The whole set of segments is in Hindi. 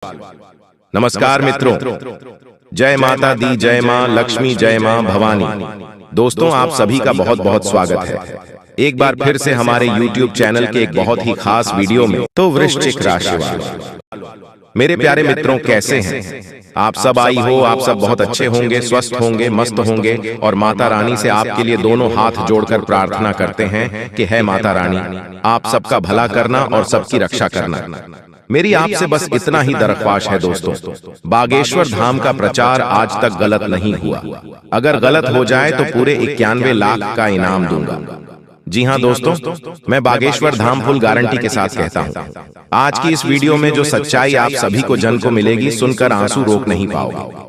नमस्कार मित्रों, जय माता दी, जय मां लक्ष्मी, जय मां भवानी। दोस्तों, आप सभी का बहुत बहुत स्वागत है एक बार फिर से हमारे YouTube चैनल के एक बहुत ही खास वीडियो में। तो वृश्चिक राशि वाले मेरे प्यारे मित्रों, कैसे हैं आप सब? आई हो आप सब बहुत अच्छे होंगे, स्वस्थ होंगे, मस्त होंगे और माता रानी से आपके लिए दोनों हाथ जोड़कर प्रार्थना करते हैं कि है माता रानी, आप सबका भला करना और सबकी रक्षा करना। मेरी आपसे बस इतना ही दरख्वास्त है दोस्तों, बागेश्वर धाम का प्रचार आज तक गलत नहीं हुआ। अगर गलत हो जाए तो पूरे 91 लाख का इनाम दूंगा। जी हाँ दोस्तों, मैं बागेश्वर धाम फुल गारंटी के साथ कहता हूँ। आज की इस वीडियो में जो सच्चाई आप सभी को जन को मिलेगी, सुनकर आंसू रोक नहीं पाओगे।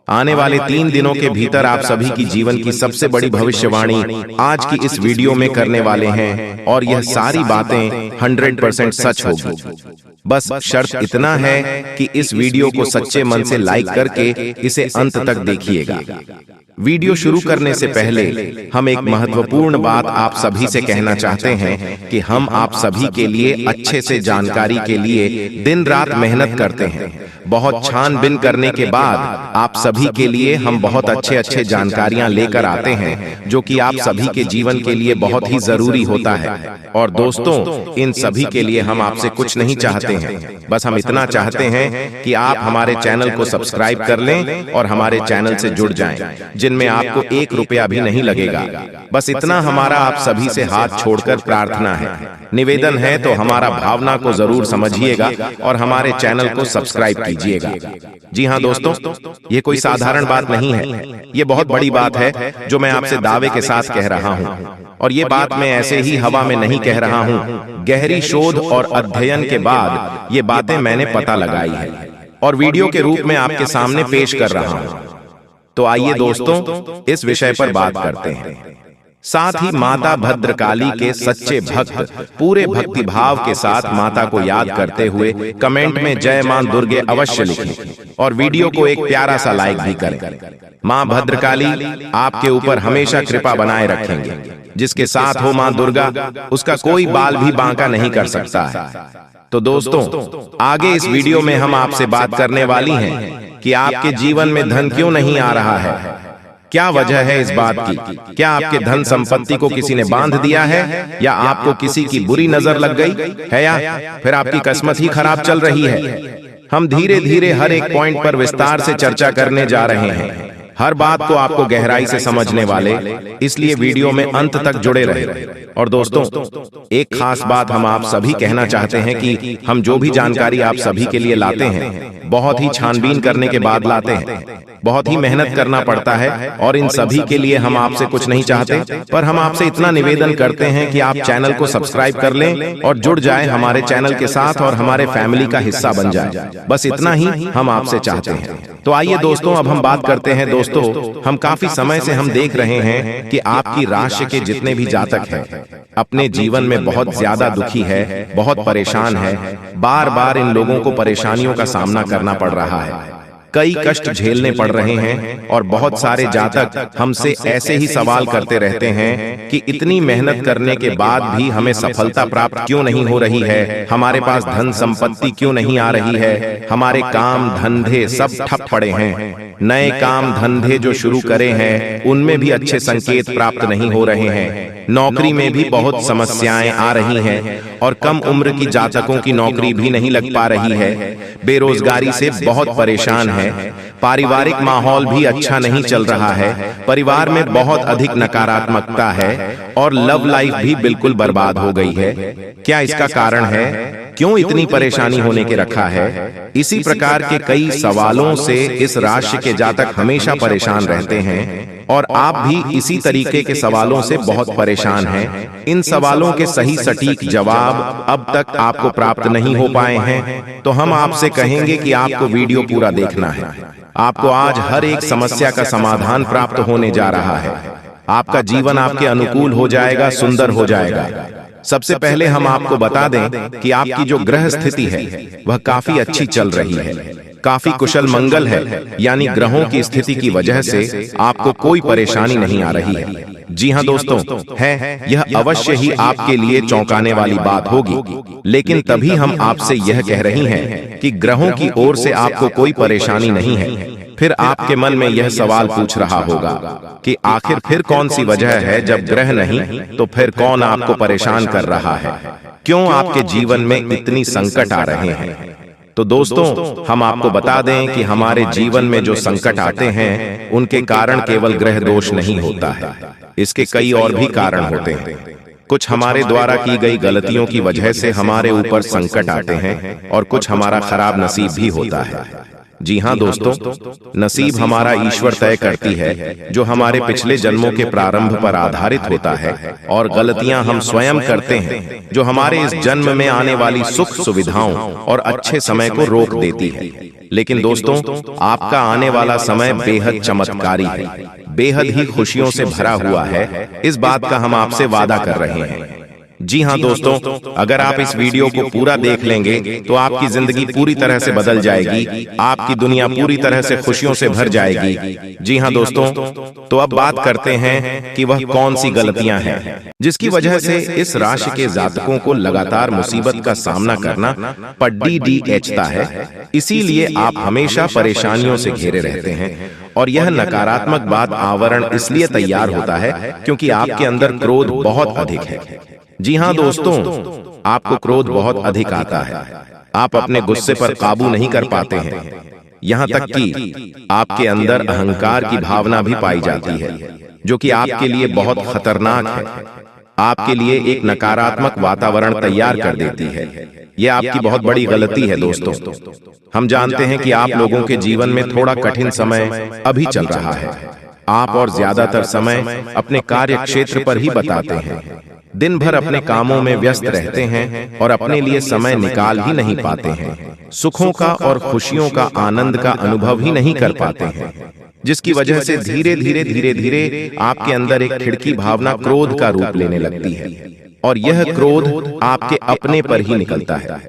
आने वाले 3 दिनों के भीतर आप सभी की जीवन की सबसे बड़ी भविष्यवाणी आज की इस वीडियो में करने वाले हैं और यह सारी बातें 100% सच होगी। बस शर्त इतना है कि इस वीडियो को सच्चे मन से लाइक करके इसे अंत तक देखिएगा। वीडियो शुरू करने से पहले हम एक महत्वपूर्ण बात आप सभी से कहना चाहते हैं कि हम आप सभी के लिए अच्छे से जानकारी के लिए दिन रात मेहनत करते हैं। बहुत छानबीन करने के बाद आप सभी के लिए हम बहुत अच्छे जानकारियां लेकर आते हैं, जो कि आप सभी के जीवन के लिए बहुत ही जरूरी होता है। और दोस्तों, इन सभी के लिए हम आपसे कुछ नहीं चाहते हैं, बस हम इतना चाहते हैं कि आप हमारे चैनल को सब्सक्राइब कर लें और हमारे चैनल से जुड़ जाएं, जिनमें आपको 1 रुपया भी नहीं लगेगा। बस इतना हमारा आप सभी से हाथ छोड़कर प्रार्थना है, निवेदन है। तो हमारा भावना को जरूर समझिएगा और हमारे चैनल को सब्सक्राइब कीजिएगा। जी हाँ दोस्तों, ये कोई साधारण बात नहीं है, ये बहुत बड़ी बात है जो मैं आपसे दावे के साथ कह रहा हूँ। और ये बात मैं ऐसे ही हवा में नहीं कह रहा हूँ, गहरी शोध और अध्ययन के बाद ये बातें मैंने पता लगाई है और वीडियो के रूप में आपके सामने पेश कर रहा हूँ। तो आइए दोस्तों, इस विषय पर बात करते हैं। साथ ही माता भद्रकाली के सच्चे भक्त पूरे भक्तिभाव के साथ माता को याद करते हुए कमेंट में जय मां दुर्गे अवश्य लिखें और वीडियो को एक प्यारा सा लाइक भी करें। मां भद्रकाली आपके ऊपर हमेशा कृपा बनाए रखेंगे। जिसके साथ हो मां दुर्गा, उसका कोई बाल भी बांका नहीं कर सकता है। तो दोस्तों, आगे इस वीडियो में हम आपसे बात करने वाली हैं कि आपके जीवन में धन क्यों नहीं आ रहा है। क्या वजह है इस बात की? क्या आपके धन संपत्ति को किसी ने बांध दिया है, या आपको किसी की बुरी नजर लग गई है, या फिर आपकी किस्मत ही खराब चल रही है? हम धीरे धीरे हर एक पॉइंट पर विस्तार से चर्चा करने जा रहे हैं, हर बात को आपको गहराई से समझने वाले, इसलिए वीडियो में अंत तक जुड़े रहे। और दोस्तों, एक खास बात हम आप सभी कहना चाहते हैं कि हम जो भी जानकारी आप सभी के लिए लाते हैं, बहुत ही छानबीन करने के बाद लाते हैं। बहुत ही मेहनत करना पड़ता है और इन सभी के लिए हम आपसे कुछ नहीं चाहते, पर हम आपसे इतना निवेदन करते हैं कि आप चैनल को सब्सक्राइब कर लें और जुड़ जाएं हमारे चैनल के साथ और हमारे फैमिली का हिस्सा बन जाए। बस इतना ही हम आपसे चाहते हैं। तो आइए दोस्तों, अब हम बात करते हैं। दोस्तों, हम काफी समय से हम देख रहे हैं कि आपकी राशि के जितने भी जातक हैं, अपने जीवन में बहुत ज्यादा दुखी है, बहुत परेशान है। बार बार इन लोगों को परेशानियों का सामना करना पड़ रहा है, कई कष्ट झेलने पड़ रहे हैं। और बहुत सारे जातक हमसे ऐसे ही सवाल करते रहते हैं कि इतनी मेहनत करने के बाद भी हमें सफलता प्राप्त क्यों नहीं हो रही है, हमारे पास धन संपत्ति क्यों नहीं आ रही है, हमारे काम धंधे सब ठप पड़े हैं, नए काम धंधे जो शुरू करे हैं उनमें भी अच्छे संकेत प्राप्त नहीं हो रहे हैं, नौकरी में भी बहुत समस्याएं आ रही हैं और कम उम्र की जातकों की नौकरी भी नहीं लग पा रही है, बेरोजगारी से बहुत परेशान है, पारिवारिक माहौल भी अच्छा नहीं चल रहा है, परिवार में बहुत अधिक नकारात्मकता है और लव लाइफ भी बिल्कुल बर्बाद हो गई है। क्या इसका कारण है? क्यों इतनी परेशानी होने के रखा है? इसी प्रकार के कई सवालों से इस राशि के जातक हमेशा परेशान रहते हैं और आप भी इसी तरीके के सवालों से बहुत परेशान हैं। इन सवालों के सही सटीक जवाब अब तक आपको प्राप्त नहीं हो पाए हैं, तो हम आपसे कहेंगे कि आपको वीडियो पूरा देखना है। आपको आज हर एक समस्या का समाधान प्राप्त होने जा रहा है। आपका जीवन आपके अनुकूल हो जाएगा, सुंदर हो जाएगा। सबसे पहले हम आपको बता दें कि आपकी जो ग्रह स्थिति है वह काफी अच्छी चल रही है, काफी कुशल मंगल है, यानी ग्रहों की स्थिति की वजह से आपको कोई परेशानी नहीं आ रही है। जी हाँ दोस्तों, है यह अवश्य ही आपके लिए चौंकाने वाली बात होगी, लेकिन तभी हम आपसे यह कह रही हैं कि ग्रहों की ओर से आपको कोई परेशानी नहीं है। फिर आपके मन में यह सवाल पूछ रहा होगा कि आखिर फिर कौन सी वजह है, जब ग्रह नहीं तो फिर कौन आपको परेशान कर रहा है, क्यों आपके जीवन में इतनी संकट आ रहे हैं। तो दोस्तों, हम आपको बता दें कि हमारे जीवन में जो संकट आते हैं उनके कारण केवल ग्रह दोष नहीं होता है, इसके कई और भी कारण होते हैं। कुछ हमारे द्वारा की गई गलतियों की वजह से हमारे ऊपर संकट आते हैं और कुछ हमारा खराब नसीब भी होता है। जी हाँ दोस्तों, नसीब हमारा ईश्वर तय करती है, जो हमारे पिछले जन्मों के प्रारंभ पर आधारित होता है, और गलतियां हम स्वयं करते हैं, जो हमारे इस जन्म में आने वाली सुख सुविधाओं और अच्छे समय को रोक देती है। लेकिन दोस्तों, आपका आने वाला समय बेहद चमत्कारी है, बेहद ही खुशियों से भरा हुआ है, इस बात का हम आपसे वादा कर रहे हैं। जी हाँ दोस्तों, अगर आप इस वीडियो को पूरा देख लेंगे तो आपकी जिंदगी पूरी तरह से बदल जाएगी, आपकी दुनिया पूरी तरह से खुशियों से भर जाएगी। जी हाँ दोस्तों, तो अब बात करते हैं कि वह कौन सी गलतियां हैं जिसकी वजह से इस राशि के जातकों को लगातार मुसीबत का सामना करना पड़ता है। इसीलिए आप हमेशा परेशानियों से घिरे रहते हैं, और यह नकारात्मक बात आवरण इसलिए तैयार होता है क्योंकि आपके अंदर क्रोध बहुत अधिक है। जी हाँ दोस्तों, आपको क्रोध बहुत अधिक आता है, आप अपने गुस्से पर काबू नहीं कर पाते हैं, यहाँ तक कि आपके अंदर अहंकार की भावना भी पाई जाती है, जो कि आपके लिए बहुत खतरनाक है, आपके लिए एक नकारात्मक वातावरण तैयार कर देती है। यह आपकी बहुत बड़ी गलती है दोस्तों। हम जानते हैं कि आप लोगों के जीवन में थोड़ा कठिन समय अभी चल रहा है। आप और ज्यादातर समय अपने कार्य क्षेत्र पर ही बताते हैं, दिन भर अपने कामों में व्यस्त रहते हैं और अपने लिए समय निकाल ही नहीं पाते हैं, सुखों का और खुशियों का आनंद का अनुभव ही नहीं कर पाते हैं, जिसकी वजह से धीरे धीरे आपके अंदर एक खिड़की भावना क्रोध का रूप लेने लगती है, और यह क्रोध आपके अपने पर ही निकलता है।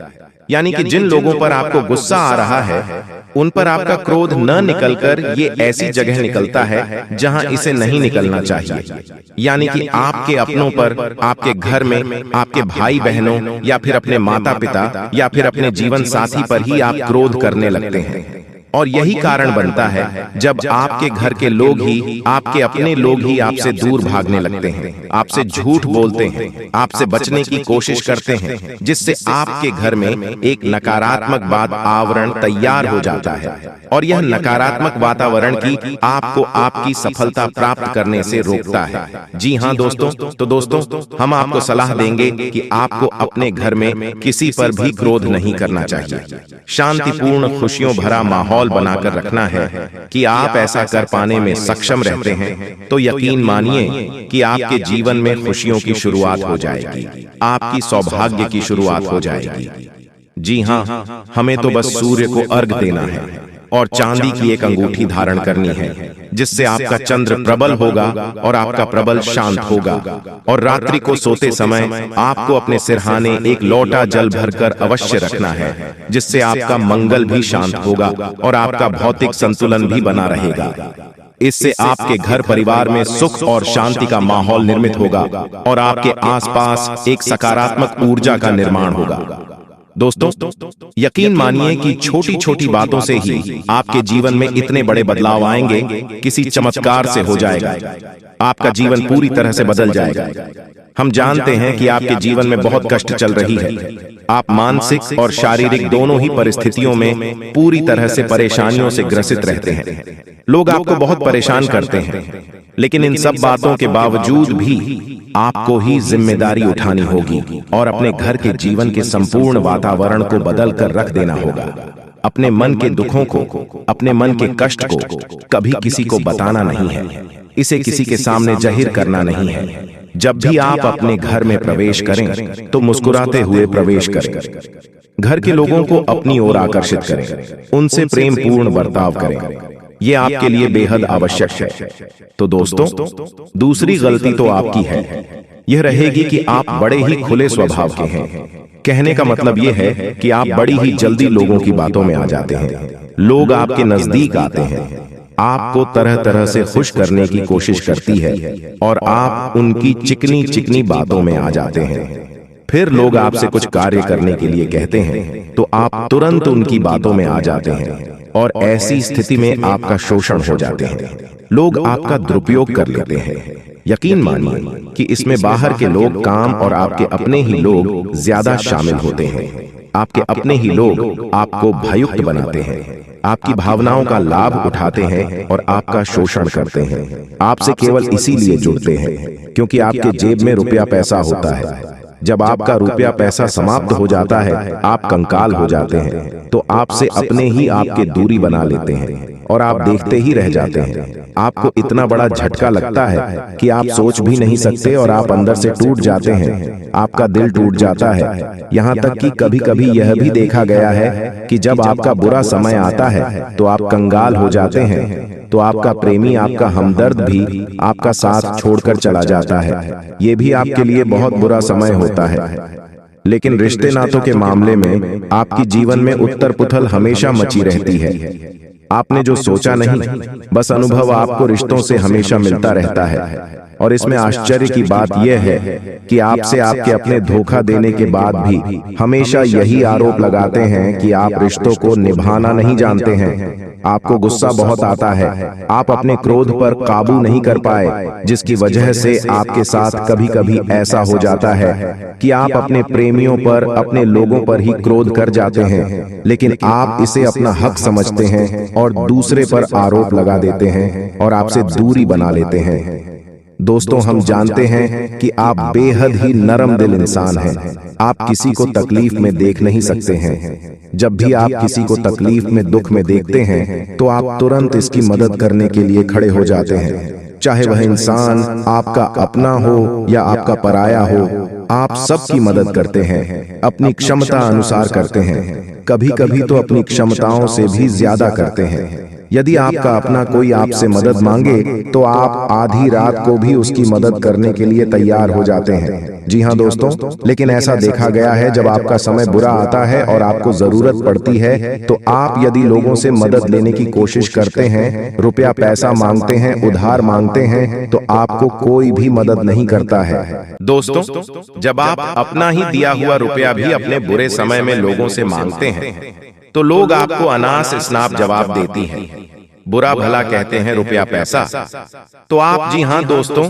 यानी कि जिन लोगों पर आपको गुस्सा आ रहा है, उन पर आपका क्रोध न निकलकर ये ऐसी जगह निकलता है जहां इसे नहीं निकलना चाहिए। यानी कि आपके अपनों पर, आपके घर में, आपके भाई बहनों या फिर अपने माता पिता या फिर अपने जीवन साथी पर ही आप क्रोध करने लगते हैं। और यही कारण बनता है जब आपके घर के लोग ही, आपके अपने लोग ही आपसे दूर भागने लगते हैं, आपसे झूठ बोलते हैं, आपसे बचने की कोशिश करते हैं, जिससे आपके घर में एक नकारात्मक बात आवरण तैयार हो जाता है, और यह नकारात्मक वातावरण की आपको आपकी सफलता प्राप्त करने से रोकता है। जी हाँ दोस्तों, तो दोस्तों, हम आपको सलाह देंगे कि आपको अपने घर में किसी पर भी क्रोध नहीं करना चाहिए। शांतिपूर्ण खुशियों भरा माहौल बनाकर रखना है कि आप ऐसा कर पाने में सक्षम रहते हैं, तो यकीन मानिए कि आपके जीवन में खुशियों की शुरुआत हो जाएगी, आपकी सौभाग्य की शुरुआत हो जाएगी। जी हाँ, हमें तो बस सूर्य को अर्घ देना है और चांदी की एक अंगूठी धारण करनी है, जिससे आपका चंद्र प्रबल होगा और आपका प्रबल शांत होगा। और रात्रि को सोते समय आपको अपने सिरहाने एक लोटा जल भरकर अवश्य रखना है, जिससे आपका मंगल भी शांत होगा और आपका भौतिक संतुलन भी बना रहेगा। इससे आपके घर परिवार में सुख और शांति का माहौल निर्मित होगा और आपके आसपास एक सकारात्मक ऊर्जा का निर्माण होगा। दोस्तों, यकीन मानिए कि छोटी छोटी बातों से ही आपके जीवन में इतने बड़े बदलाव आएंगे, किसी चमत्कार से हो जाएगा, आपका जीवन पूरी तरह से बदल जाएगा। हम जानते हैं कि आपके जीवन में बहुत कष्ट चल रही है, आप मानसिक और शारीरिक दोनों ही परिस्थितियों में पूरी तरह से परेशानियों से ग्रसित रहते हैं। लोग आपको बहुत परेशान करते हैं, लेकिन इन सब बातों के बावजूद भी आपको ही जिम्मेदारी उठानी होगी और अपने घर के जीवन के संपूर्ण वातावरण को बदल कर रख देना होगा। अपने मन के दुखों को, अपने मन के कष्ट को कभी किसी को बताना नहीं है, इसे किसी के सामने जाहिर करना नहीं है। जब भी आप अपने घर में प्रवेश करें तो मुस्कुराते हुए प्रवेश करें, घर के लोगों को अपनी ओर आकर्षित करें, उनसे प्रेम पूर्ण बर्ताव करें, ये आपके लिए बेहद आवश्यक है। तो दोस्तों, दूसरी गलती तो आपकी है, यह रहेगी कि आप बड़े ही खुले स्वभाव के हैं। कहने का मतलब यह है कि आप बड़ी ही जल्दी लोगों की बातों में आ जाते हैं। लोग आपके नजदीक आते हैं, आपको तरह तरह से खुश करने की कोशिश करती है और आप उनकी चिकनी चिकनी बातों में आ जाते हैं। फिर लोग आपसे कुछ कार्य करने के लिए कहते हैं तो आप तुरंत उनकी बातों में आ जाते हैं और ऐसी स्थिति में आपका शोषण हो जाते हैं। लोग आपका दुरुपयोग कर लेते हैं। यकीन मानिए कि इसमें बाहर के लोग काम और आपके अपने ही लोग ज्यादा शामिल होते हैं। आपके अपने ही लोग आपको भययुक्त बनाते हैं, आपकी भावनाओं का लाभ उठाते हैं और आपका शोषण करते हैं। आपसे केवल इसीलिए जुड़ते हैं क्योंकि आपके जेब में रुपया पैसा होता है। जब आपका रुपया पैसा समाप्त हो जाता है, आप कंकाल हो जाते हैं, तो आपसे अपने ही आपके दूरी बना लेते हैं और आप देखते ही रह जाते हैं। आपको इतना बड़ा झटका लगता है कि आप सोच भी नहीं सकते और आप अंदर से टूट जाते हैं। आपका दिल टूट जाता है। यहाँ तक कि कभी कभी यह भी देखा गया है कि जब आपका बुरा समय आता है तो आप कंगाल हो जाते हैं, तो आपका प्रेमी, आपका हमदर्द भी आपका साथ छोड़कर चला जाता है। ये भी आपके लिए बहुत बुरा समय होता है। लेकिन रिश्ते नातों के मामले में आपकी जीवन में उत्तर पुथल हमेशा मची रहती है। आपने जो सोचा नहीं, बस अनुभव आपको रिश्तों से हमेशा मिलता रहता है। और इसमें आश्चर्य की बात यह है कि आपसे आपके अपने धोखा देने के बाद भी हमेशा यही आरोप लगाते हैं कि आप रिश्तों को निभाना नहीं जानते हैं। आपको गुस्सा बहुत आता है, आप अपने क्रोध पर काबू नहीं कर पाए, जिसकी वजह से आपके साथ कभी कभी ऐसा हो जाता है कि आप अपने प्रेमियों पर, अपने लोगों पर ही क्रोध कर जाते हैं। लेकिन आप इसे अपना हक समझते हैं और दूसरे पर आरोप लगा देते हैं और आपसे दूरी बना लेते हैं। दोस्तों, हम जानते हैं कि आप बेहद ही नरम दिल इंसान हैं। आप किसी को तकलीफ में देख नहीं सकते हैं। जब भी आप किसी को तकलीफ में, दुख में देखते हैं तो आप तुरंत इसकी मदद करने के लिए खड़े हो जाते हैं। चाहे वह इंसान आपका अपना हो या आपका पराया हो, आप सबकी मदद करते हैं, अपनी क्षमता अनुसार करते हैं। कभी कभी तो अपनी क्षमताओं से भी ज्यादा करते हैं। यदि आपका अपना कोई आपसे मदद मांगे तो आप आधी रात को भी उसकी मदद करने के लिए तैयार हो जाते हैं। जी हाँ दोस्तों, लेकिन ऐसा देखा गया है जब आपका समय बुरा आता है और आपको जरूरत पड़ती है तो आप यदि लोगों से मदद लेने की कोशिश करते हैं, रुपया पैसा मांगते हैं, उधार मांगते हैं, तो आपको कोई भी मदद नहीं करता है। दोस्तों, जब आप अपना ही दिया हुआ रुपया भी अपने बुरे समय में लोगों से मांगते हैं तो लोग आपको अनास स्नाप जवाब देती हैं, बुरा भला कहते हैं रुपया पैसा। तो आप, जी हाँ दोस्तों,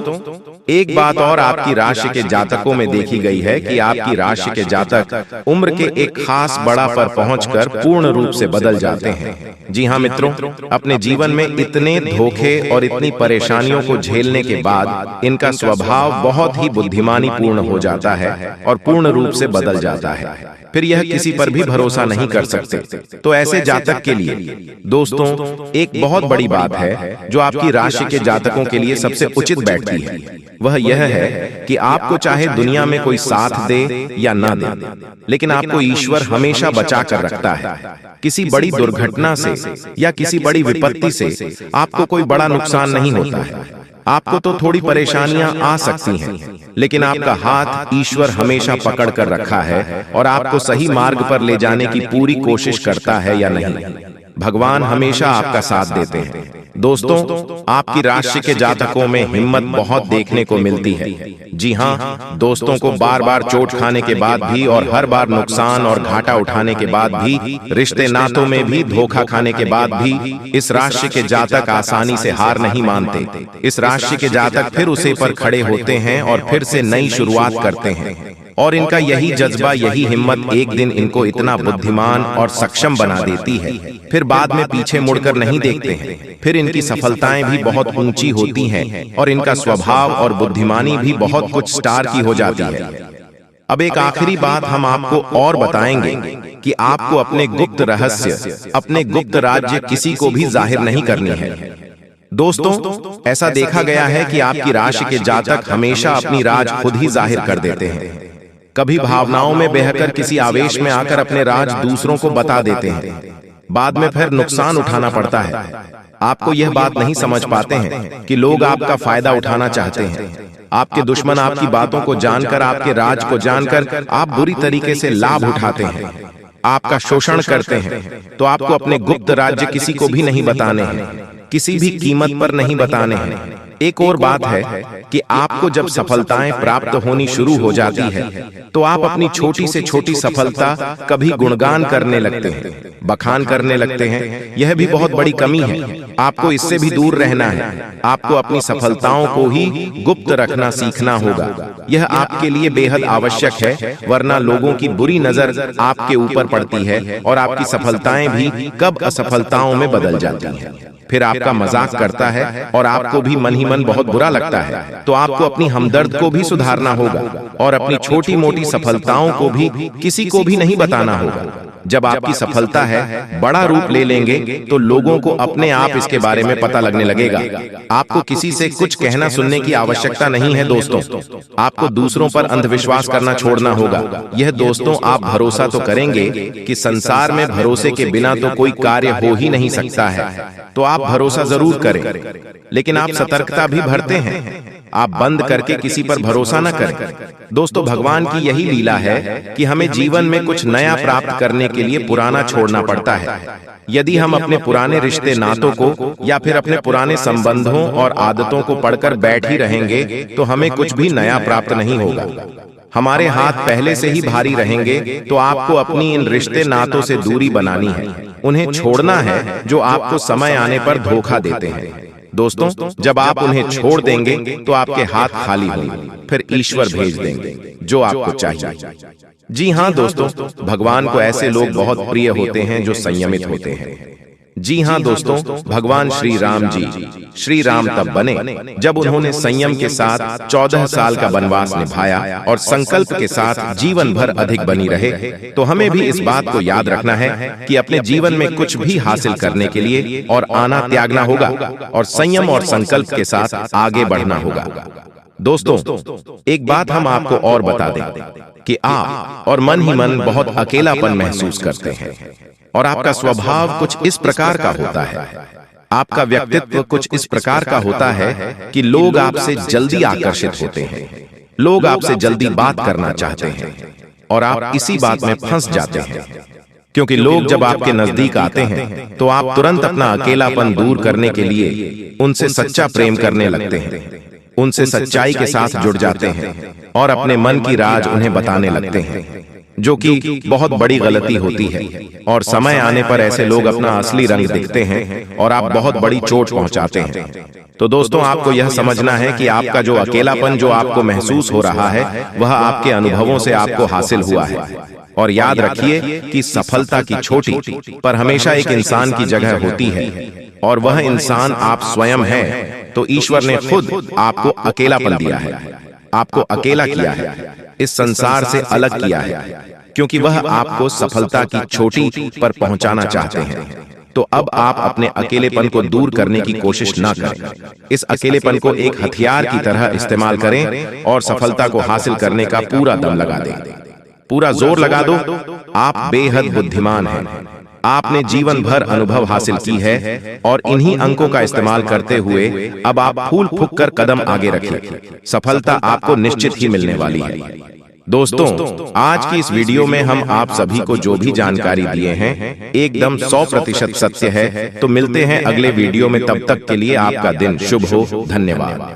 एक बात और आपकी राशि के जातकों में देखी गई है कि आपकी राशि के जातक उम्र के एक खास बड़ा पर पहुंचकर पूर्ण रूप से बदल जाते हैं। जी हाँ मित्रों, अपने जीवन में इतने धोखे और इतनी परेशानियों को झेलने के बाद इनका स्वभाव बहुत ही बुद्धिमानी पूर्ण हो जाता है और पूर्ण रूप से बदल जाता है। फिर यह किसी पर भी भरोसा नहीं कर सकते। तो ऐसे जातक के लिए दोस्तों एक बहुत बड़ी बात है जो आपकी राशि के जातकों के लिए सबसे उचित बैठती है। वह यह है कि आपको चाहे दुनिया में कोई साथ दे या ना दे, लेकिन आपको ईश्वर हमेशा बचा कर रखता है। किसी बड़ी दुर्घटना से या किसी बड़ी विपत्ति से आपको कोई बड़ा नुकसान नहीं होता है। आपको तो थोड़ी परेशानियां आ सकती हैं, लेकिन आपका हाथ ईश्वर हमेशा पकड़ कर रखा है और आपको सही मार्ग पर ले जाने की पूरी कोशिश करता है या नहीं। भगवान हमेशा आपका साथ देते हैं। दोस्तों, आपकी राशि के जातकों में हिम्मत बहुत देखने को मिलती है। जी हाँ, दोस्तों को बार बार चोट खाने के बाद भी और हर बार नुकसान और घाटा उठाने के बाद भी, रिश्ते नातों में भी धोखा खाने के बाद भी इस राशि के जातक आसानी से हार नहीं मानते। इस राशि के जातक फिर उसे पर खड़े होते हैं और फिर से नई शुरुआत करते हैं। और इनका यही जज्बा, यही हिम्मत एक दिन इनको इतना बुद्धिमान और सक्षम बना देती है, फिर बाद में पीछे मुड़कर नहीं देखते हैं। फिर इनकी सफलताएं भी बहुत ऊंची होती हैं और इनका स्वभाव और बुद्धिमानी भी बहुत कुछ स्टार की हो जाती है। अब एक आखिरी बात हम आपको और बताएंगे कि आपको अपने गुप्त रहस्य, अपने गुप्त राज्य किसी को भी जाहिर नहीं करनी है। दोस्तों, ऐसा देखा गया है कि आपकी राशि के जातक हमेशा अपनी राज खुद ही जाहिर कर देते हैं। कभी भावनाओं में बहकर किसी आवेश में आकर अपने राज दूसरों को बता देते हैं। बाद में फिर नुकसान उठाना पड़ता है। आपको यह बात नहीं समझ पाते हैं कि लोग आपका फायदा उठाना चाहते हैं। आपके दुश्मन आपकी बातों को जानकर, आपके राज को जानकर आप बुरी तरीके से लाभ उठाते हैं, आपका शोषण करते हैं। तो आपको अपने गुप्त राज्य किसी को भी नहीं बताने हैं, किसी भी कीमत पर नहीं बताने हैं। एक और बात है कि आपको जब सफलताएं प्राप्त होनी शुरू हो जाती है तो आप अपनी छोटी से छोटी सफलता कभी गुणगान करने लगते हैं, बखान करने लगते हैं। यह भी बहुत बड़ी कमी है। आपको इससे भी दूर रहना है। आपको अपनी सफलताओं को ही गुप्त रखना सीखना होगा। यह आपके लिए बेहद आवश्यक है, वरना लोगों की बुरी नजर आपके ऊपर पड़ती है और आपकी सफलताएं भी कब असफलताओं में बदल जाती हैं। फिर आपका मजाक करता है और आपको भी मन ही मन बहुत बुरा लगता है। तो आपको अपनी हमदर्द को भी सुधारना होगा और अपनी छोटी मोटी सफलताओं को भी किसी को भी नहीं बताना होगा। जब आपकी सफलता है बड़ा रूप ले लेंगे तो लोगों को अपने आप इसके बारे में पता लगने लगेगा। आपको किसी से कुछ कहना सुनने की आवश्यकता नहीं है दोस्तों। आपको दूसरों पर अंधविश्वास करना छोड़ना होगा। यह दोस्तों, आप भरोसा तो करेंगे कि संसार में भरोसे के बिना तो कोई कार्य हो ही नहीं सकता है, तो आप भरोसा जरूर करें, लेकिन आप सतर्कता भी बरते हैं। आप बंद करके किसी पर भरोसा न करें। दोस्तों, भगवान की यही लीला है कि हमें जीवन में कुछ नया प्राप्त करने के लिए पुराना छोड़ना पड़ता है। यदि हम अपने पुराने रिश्ते नातों को या फिर अपने पुराने संबंधों और आदतों को पढ़कर बैठ ही रहेंगे तो हमें कुछ भी नया प्राप्त नहीं होगा। हमारे हाथ पहले से ही भारी रहेंगे। तो आपको अपनी इन रिश्ते नातों से दूरी बनानी है, उन्हें छोड़ना है जो आपको समय आने पर धोखा देते हैं। दोस्तों, जब आप उन्हें छोड़ देंगे तो आपके हाथ खाली होंगे, फिर ईश्वर भेज देंगे जो आपको चाहिए। जी हाँ दोस्तों, भगवान को ऐसे लोग बहुत प्रिय होते हैं जो संयमित होते हैं। जी हाँ दोस्तों, भगवान श्री राम तब बने जब उन्होंने संयम के साथ 14 साल का वनवास निभाया और संकल्प के साथ जीवन भर अधिक बनी रहे। तो हमें भी इस बात को याद रखना है कि अपने जीवन में कुछ भी हासिल करने के लिए और आना त्यागना होगा और संयम और संकल्प के साथ आगे बढ़ना होगा। दोस्तों, एक बात हम आपको और बता दें कि आप और मन ही मन बहुत अकेलापन महसूस करते हैं और आपका स्वभाव कुछ इस प्रकार का होता है, आपका व्यक्तित्व कुछ इस प्रकार का होता है कि लोग आपसे जल्दी आकर्षित होते हैं, लोग आपसे जल्दी बात करना चाहते हैं और आप इसी बात में फंस जाते हैं। क्योंकि लोग जब आपके नजदीक आते हैं तो आप तुरंत अपना अकेलापन दूर करने के लिए उनसे सच्चा प्रेम करने लगते हैं, उनसे सच्चाई के साथ जुड़ जाते हैं और अपने मन की राज उन्हें बताने लगते हैं, जो कि बहुत बड़ी गलती होती है। और समय आने पर ऐसे लोग अपना असली रंग दिखते हैं और आप बहुत बड़ी चोट पहुंचाते हैं। तो दोस्तों, आपको यह समझना है कि आपका जो अकेलापन जो आपको महसूस हो रहा है वह आपके अनुभवों से आपको हासिल हुआ है। और याद रखिए कि सफलता की छोटी पर हमेशा एक इंसान की जगह होती है और वह इंसान आप स्वयं हैं। तो ईश्वर ने खुद आपको अकेलापन दिया है, आपको अकेला किया है, इस संसार से अलग किया है, क्योंकि वह आपको सफलता की चोटी पर पहुंचाना चाहते हैं। तो अब आप अपने अकेलेपन को दूर करने की कोशिश ना करें। इस अकेलेपन को एक हथियार की तरह इस्तेमाल करें और सफलता को हासिल करने का पूरा दम लगा दें, पूरा जोर लगा दो। आप बेहद बुद्धिमान हैं, आपने जीवन भर अनुभव हासिल की है और इन्हीं अंकों का इस्तेमाल करते हुए अब आप फूल फूंक कर कदम आगे रखिए। सफलता आपको निश्चित ही मिलने वाली है। दोस्तों, आज की इस वीडियो में हम आप सभी को जो भी जानकारी दिए हैं एकदम 100% सत्य है। तो मिलते हैं अगले वीडियो में, तब तक के लिए आपका दिन शुभ हो। धन्यवाद।